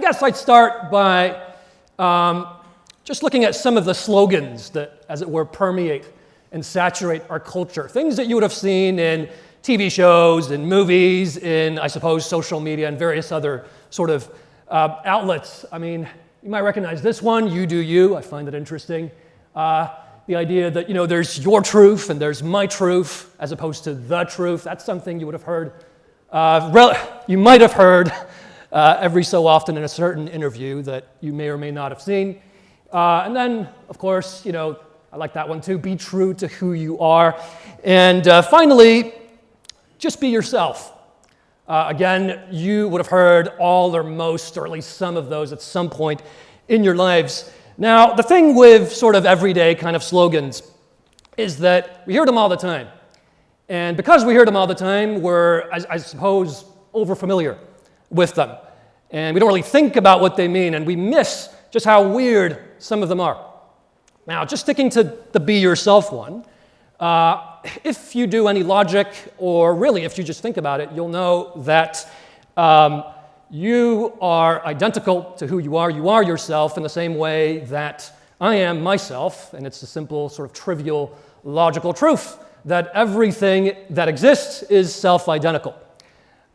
guess I'd start by just looking at some of the slogans that, as it were, permeate and saturate our culture. Things that you would have seen in TV shows, in movies, in, I suppose, social media, and various other sort of outlets. I mean, you might recognize this one, "You do you." I find it interesting. The idea that, there's your truth and there's my truth as opposed to the truth. That's something you would have heard, you might have heard every so often in a certain interview that you may or may not have seen. And then, of course, I like that one too, be true to who you are. And finally, just be yourself. Again, you would have heard all or most, or at least some of those at some point in your lives. Now, the thing with sort of everyday kind of slogans is that we hear them all the time. And because we hear them all the time, we're, I suppose, overfamiliar with them. And we don't really think about what they mean, and we miss just how weird some of them are. Now, just sticking to the be yourself one, if you do any logic, or really if you just think about it, you'll know that you are identical to who you are. You are yourself in the same way that I am myself, and it's a simple sort of trivial logical truth that everything that exists is self-identical.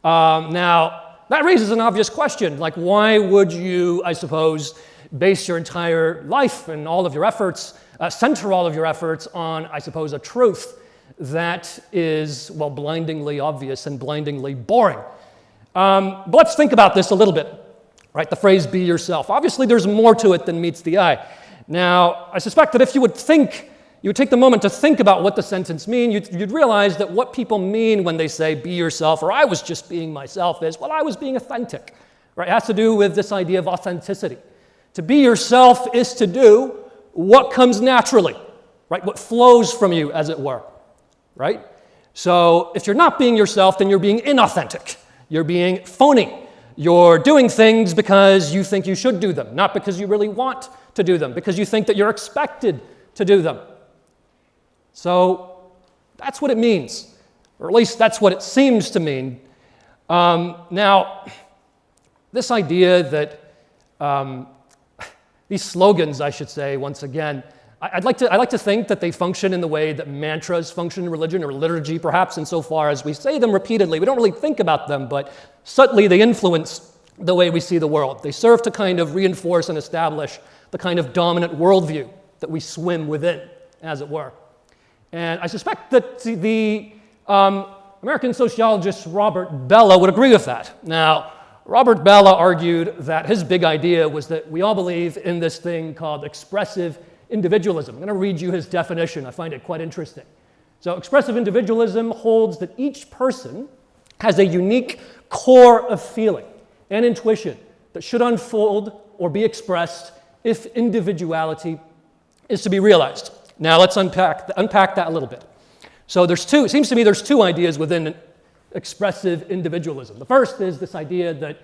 Now, that raises an obvious question, like why would you, I suppose, base your entire life and all of your efforts, center all of your efforts on, I suppose, a truth that is, well, blindingly obvious and blindingly boring? But let's think about this a little bit, right? The phrase "be yourself." Obviously, there's more to it than meets the eye. Now, I suspect that if you would take the moment to think about what the sentence means, you'd realize that what people mean when they say "be yourself" or "I was just being myself" is, well, I was being authentic, right? It has to do with this idea of authenticity. To be yourself is to do what comes naturally, right? What flows from you, as it were, right? So if you're not being yourself, then you're being inauthentic. You're being phony. You're doing things because you think you should do them, not because you really want to do them, because you think that you're expected to do them. So that's what it means, or at least that's what it seems to mean. Now, this idea that these slogans, I should say, once again, I like to think that they function in the way that mantras function in religion, or liturgy perhaps, insofar as we say them repeatedly. We don't really think about them, but subtly they influence the way we see the world. They serve to kind of reinforce and establish the kind of dominant worldview that we swim within, as it were. And I suspect that the American sociologist Robert Bellah would agree with that. Now, Robert Bellah argued that his big idea was that we all believe in this thing called expressive individualism. I'm going to read you his definition. I find it quite interesting. So, expressive individualism holds that each person has a unique core of feeling and intuition that should unfold or be expressed if individuality is to be realized. Now, let's unpack that a little bit. So, it seems to me there's two ideas within expressive individualism. The first is this idea that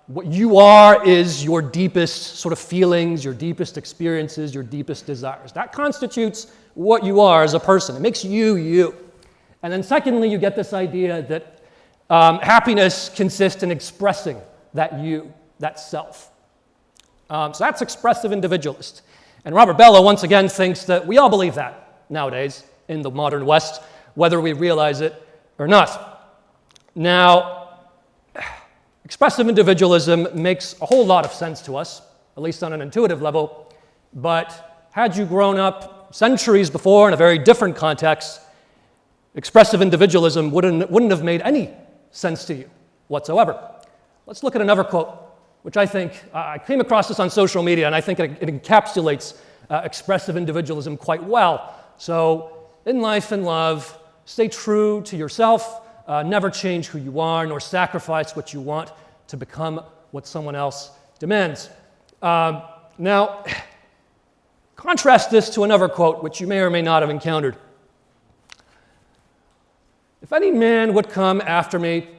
what you are is your deepest sort of feelings, your deepest experiences, your deepest desires. That constitutes what you are as a person. It makes you, you. And then secondly, you get this idea that happiness consists in expressing that you, that self. So that's expressive individualist. And Robert Bellah, once again, thinks that we all believe that nowadays in the modern West, whether we realize it or not. Now, expressive individualism makes a whole lot of sense to us, at least on an intuitive level, but had you grown up centuries before in a very different context, expressive individualism wouldn't have made any sense to you whatsoever. Let's look at another quote, which I think, I came across this on social media, and I think it encapsulates expressive individualism quite well. So, in life and love, stay true to yourself, never change who you are, nor sacrifice what you want to become what someone else demands. Now, contrast this to another quote, which you may or may not have encountered. "If any man would come after me,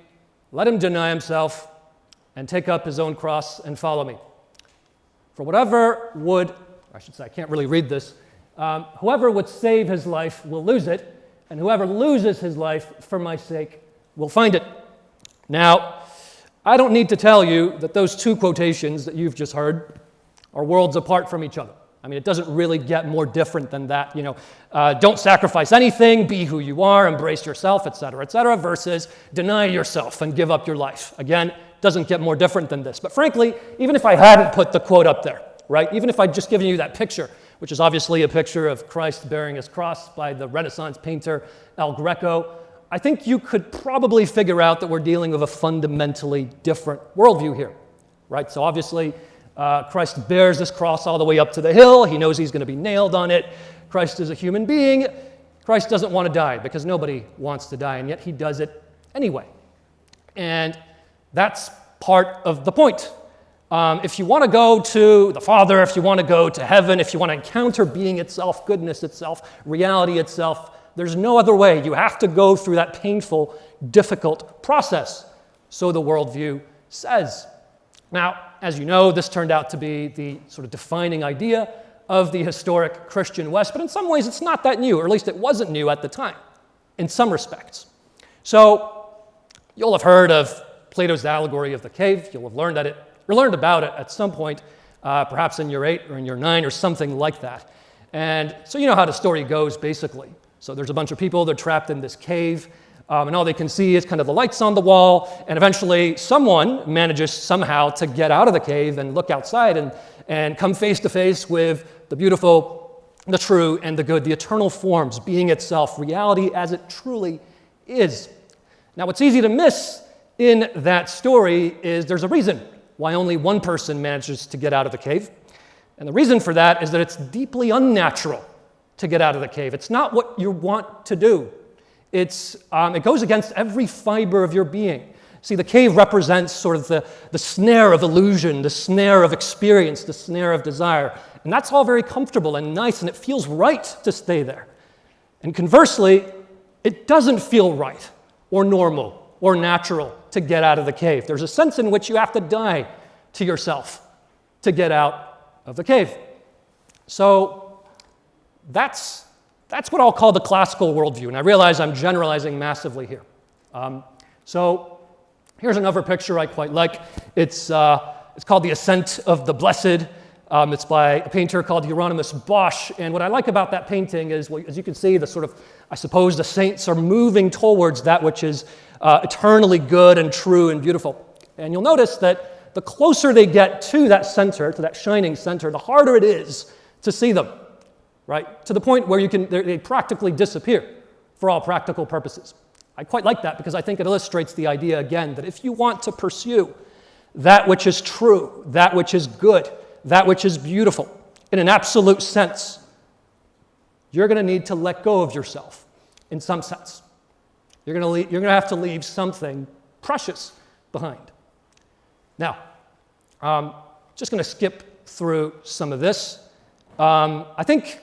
let him deny himself and take up his own cross and follow me. For whoever would save his life will lose it, and whoever loses his life for my sake will find it." Now, I don't need to tell you that those two quotations that you've just heard are worlds apart from each other. I mean, it doesn't really get more different than that. Don't sacrifice anything, be who you are, embrace yourself, et cetera, versus deny yourself and give up your life. Again, doesn't get more different than this. But frankly, even if I hadn't put the quote up there, right? Even if I'd just given you that picture, which is obviously a picture of Christ bearing his cross by the Renaissance painter El Greco, I think you could probably figure out that we're dealing with a fundamentally different worldview here, right? So obviously, Christ bears this cross all the way up to the hill. He knows he's going to be nailed on it. Christ is a human being. Christ doesn't want to die because nobody wants to die, and yet he does it anyway. And that's part of the point. If you want to go to the Father, if you want to go to heaven, if you want to encounter being itself, goodness itself, reality itself, there's no other way. You have to go through that painful, difficult process, so the worldview says. Now, as you know, this turned out to be the sort of defining idea of the historic Christian West, but in some ways it's not that new, or at least it wasn't new at the time, in some respects. So, you'll have heard of Plato's allegory of the cave. You'll have learned about it at some point, perhaps in year 8 or in year 9 or something like that. And so you know how the story goes, basically. So there's a bunch of people, they're trapped in this cave, and all they can see is kind of the lights on the wall, and eventually someone manages somehow to get out of the cave and look outside and come face to face with the beautiful, the true, and the good, the eternal forms, being itself, reality as it truly is. Now, what's easy to miss in that story is there's a reason why only one person manages to get out of the cave. And the reason for that is that it's deeply unnatural to get out of the cave. It's not what you want to do. It goes against every fiber of your being. See, the cave represents sort of the snare of illusion, the snare of experience, the snare of desire. And that's all very comfortable and nice, and it feels right to stay there. And conversely, it doesn't feel right or normal or natural to get out of the cave. There's a sense in which you have to die to yourself to get out of the cave. So that's what I'll call the classical worldview, and I realize I'm generalizing massively here. So here's another picture I quite like. It's called The Ascent of the Blessed. It's by a painter called Hieronymus Bosch, and what I like about that painting is, well, as you can see, I suppose the saints are moving towards that which is eternally good and true and beautiful. And you'll notice that the closer they get to that center, to that shining center, the harder it is to see them. Right? To the point where they practically disappear for all practical purposes. I quite like that because I think it illustrates the idea again that if you want to pursue that which is true, that which is good, that which is beautiful, in an absolute sense, you're going to need to let go of yourself in some sense. You're going to have to leave something precious behind. Now, just going to skip through some of this. I think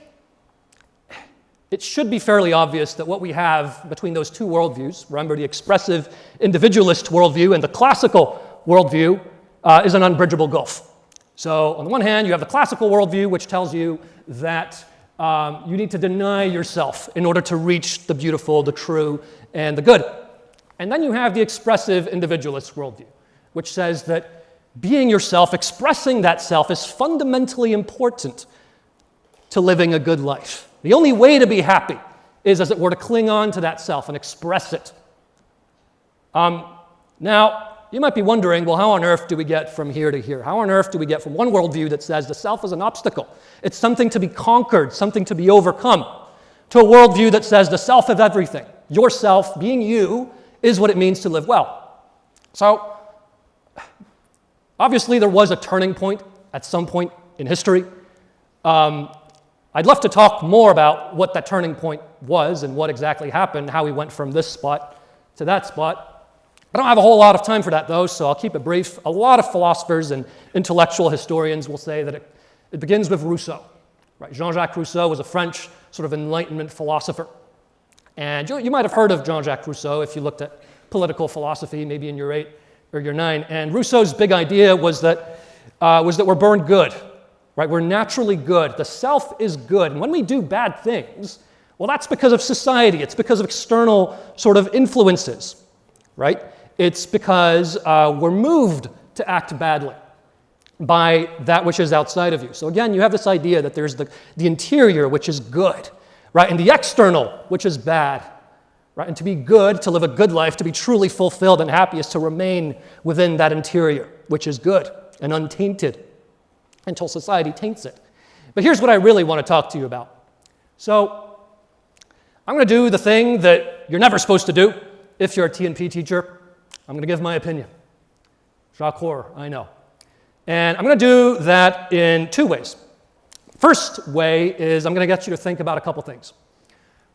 it should be fairly obvious that what we have between those two worldviews, remember the expressive individualist worldview and the classical worldview, is an unbridgeable gulf. So on the one hand, you have the classical worldview, which tells you that you need to deny yourself in order to reach the beautiful, the true, and the good. And then you have the expressive individualist worldview, which says that being yourself, expressing that self, is fundamentally important to living a good life. The only way to be happy is, as it were, to cling on to that self and express it. Now, you might be wondering, well, how on earth do we get from here to here? How on earth do we get from one worldview that says the self is an obstacle, it's something to be conquered, something to be overcome, to a worldview that says the self of everything, yourself, being you, is what it means to live well? So, obviously there was a turning point at some point in history. I'd love to talk more about what that turning point was and what exactly happened, how we went from this spot to that spot. I don't have a whole lot of time for that, though, so I'll keep it brief. A lot of philosophers and intellectual historians will say that it begins with Rousseau. Right? Jean-Jacques Rousseau was a French sort of Enlightenment philosopher. And you might have heard of Jean-Jacques Rousseau if you looked at political philosophy, maybe in year 8 or year 9. And Rousseau's big idea was that we're born good. Right? We're naturally good. The self is good. And when we do bad things, well, that's because of society. It's because of external sort of influences, right? It's because we're moved to act badly by that which is outside of you. So again, you have this idea that there's the interior, which is good, right? And the external, which is bad, right? And to be good, to live a good life, to be truly fulfilled and happy is to remain within that interior, which is good and untainted until society taints it. But here's what I really want to talk to you about. So I'm going to do the thing that you're never supposed to do if you're a T&P teacher. I'm going to give my opinion. Jacques Horror, I know. And I'm going to do that in two ways. First way is I'm going to get you to think about a couple things.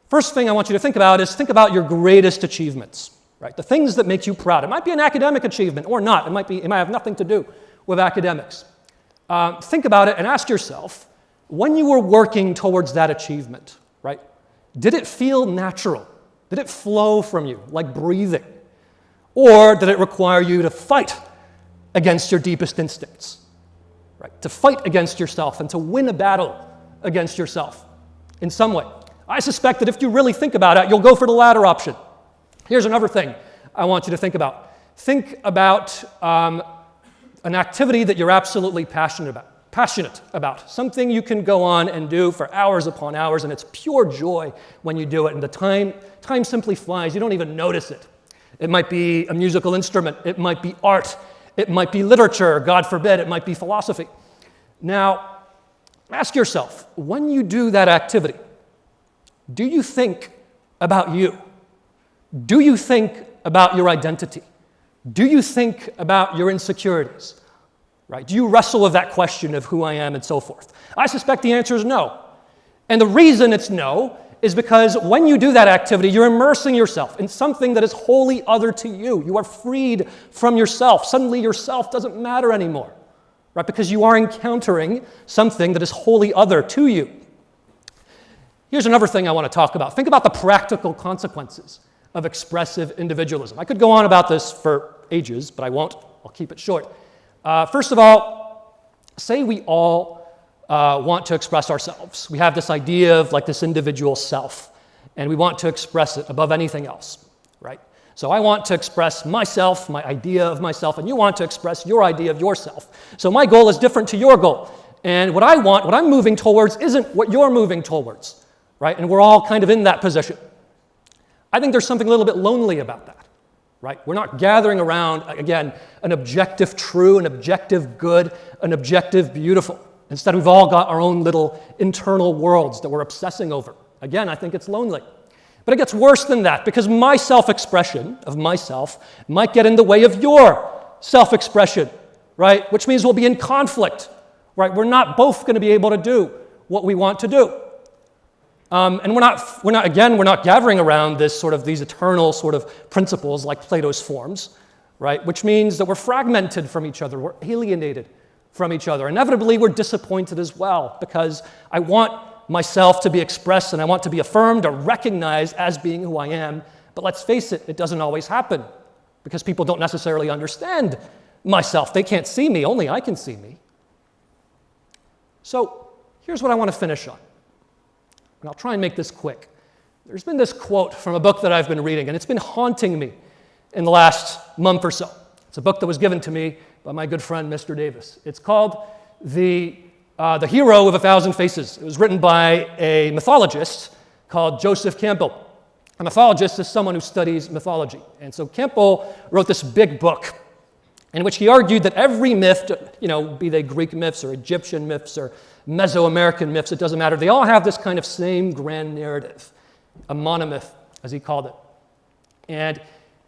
First thing I want you to think about is think about your greatest achievements, right? The things that make you proud. It might be an academic achievement or not. It might have nothing to do with academics. Think about it and ask yourself, when you were working towards that achievement, right? Did it feel natural? Did it flow from you like breathing? Or did it require you to fight against your deepest instincts, right? To fight against yourself and to win a battle against yourself in some way. I suspect that if you really think about it, you'll go for the latter option. Here's another thing I want you to think about. Think about an activity that you're absolutely passionate about, something you can go on and do for hours upon hours, and it's pure joy when you do it, and the time simply flies. You don't even notice it. It might be a musical instrument. It might be art. It might be literature, God forbid, it might be philosophy. Now, ask yourself, when you do that activity, do you think about you? Do you think about your identity? Do you think about your insecurities? Right? Do you wrestle with that question of who I am and so forth? I suspect the answer is no. And the reason it's no is because when you do that activity, you're immersing yourself in something that is wholly other to you. You are freed from yourself. Suddenly yourself doesn't matter anymore, right? Because you are encountering something that is wholly other to you. Here's another thing I want to talk about. Think about the practical consequences of expressive individualism. I could go on about this for ages, but I won't. I'll keep it short. First of all, say we all want to express ourselves. We have this idea of like this individual self, and we want to express it above anything else, right? So I want to express myself, my idea of myself, and you want to express your idea of yourself. So my goal is different to your goal. And what I want, what I'm moving towards, isn't what you're moving towards, right? And we're all kind of in that position. I think there's something a little bit lonely about that, right? We're not gathering around, again, an objective true, an objective good, an objective beautiful. Instead, we've all got our own little internal worlds that we're obsessing over. Again, I think it's lonely. But it gets worse than that, because my self-expression of myself might get in the way of your self-expression, right? Which means we'll be in conflict, right? We're not both going to be able to do what we want to do. And we're not gathering around these eternal sort of principles like Plato's forms, right? Which means that we're fragmented from each other, we're alienated from each other. Inevitably, we're disappointed as well, because I want myself to be expressed and I want to be affirmed or recognized as being who I am. But let's face it, it doesn't always happen, because people don't necessarily understand myself. They can't see me, only I can see me. So here's what I want to finish on. And I'll try and make this quick. There's been this quote from a book that I've been reading, and it's been haunting me in the last month or so. It's a book that was given to me by my good friend, Mr. Davis. It's called The Hero with a Thousand Faces. It was written by a mythologist called Joseph Campbell. A mythologist is someone who studies mythology. And so Campbell wrote this big book in which he argued that every myth, be they Greek myths or Egyptian myths or Mesoamerican myths, it doesn't matter. They all have this kind of same grand narrative, a monomyth, as he called it. And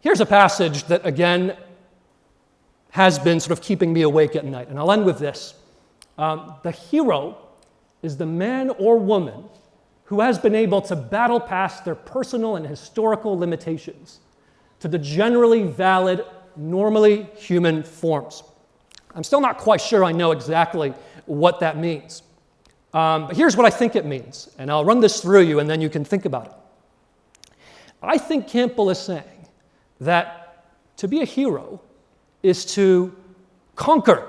here's a passage that, again, has been sort of keeping me awake at night. And I'll end with this. The hero is the man or woman who has been able to battle past their personal and historical limitations to the generally valid, normally human forms. I'm still not quite sure I know exactly what that means. But here's what I think it means, and I'll run this through you and then you can think about it. I think Campbell is saying that to be a hero is to conquer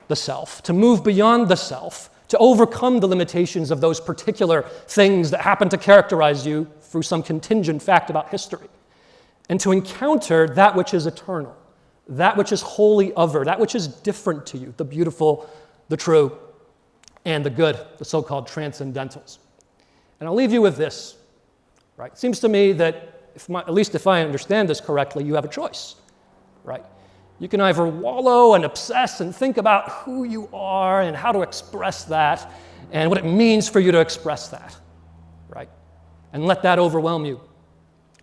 the self, to move beyond the self, to overcome the limitations of those particular things that happen to characterize you through some contingent fact about history. and to encounter that which is eternal, that which is wholly other, that which is different to you, the beautiful, the true, and the good, the so-called transcendentals. And I'll leave you with this, right? It seems to me that, at least if I understand this correctly, you have a choice, right? You can either wallow and obsess and think about who you are and how to express that and what it means for you to express that, right? And let that overwhelm you.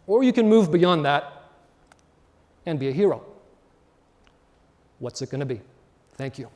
Or you can move beyond that and be a hero. What's it going to be? Thank you.